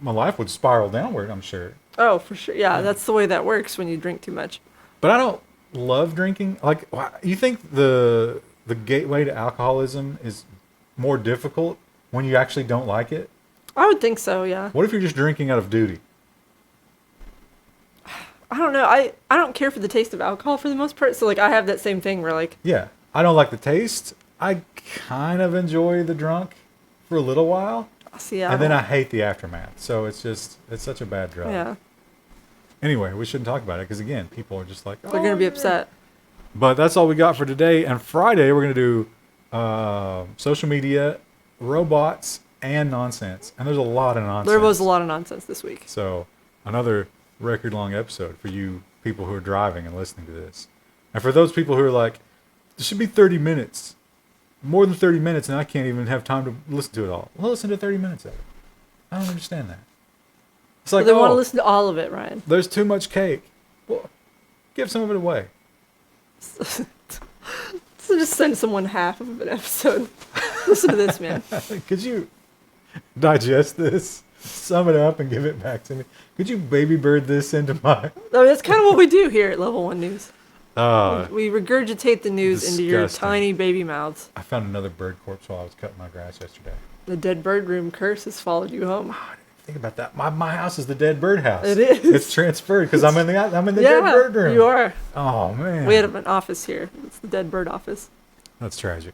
life would spiral downward, I'm sure. Oh, for sure. Yeah, that's the way that works when you drink too much. But I don't love drinking. Like, you think the gateway to alcoholism is more difficult when you actually don't like it? I would think so, yeah. What if you're just drinking out of duty? I don't know. I don't care for the taste of alcohol for the most part. So, I have that same thing where, Yeah, I don't like the taste. I kind of enjoy the drunk for a little while. See, And then I hate the aftermath. So it's such a bad drug. Yeah. Anyway, we shouldn't talk about it because, again, people are just like, They're going to be upset. But that's all we got for today. And Friday, we're going to do social media, robots, and nonsense. And there's a lot of nonsense. There was a lot of nonsense this week. So another record-long episode for you people who are driving and listening to this. And for those people who are like, this should be 30 minutes. More than 30 minutes, and I can't even have time to listen to it all. Well, listen to 30 minutes of it. I don't understand that. It's like, They want to listen to all of it, Ryan. There's too much cake. Well, give some of it away. So just send someone half of an episode. Listen to this, man. Could you digest this, sum it up, and give it back to me? Could you baby bird this into my... I mean, that's kind of what we do here at Level 1 News. Uh, We regurgitate the news into your disgusting. tiny baby mouths. I found another bird corpse while I was cutting my grass yesterday. The dead bird room curse has followed you home. Think about that. My house is the dead bird house. It is. It's transferred because I'm in the Yeah, dead bird room. you are. Oh man. We had an office here. It's the dead bird office. That's tragic.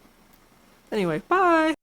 Anyway, bye.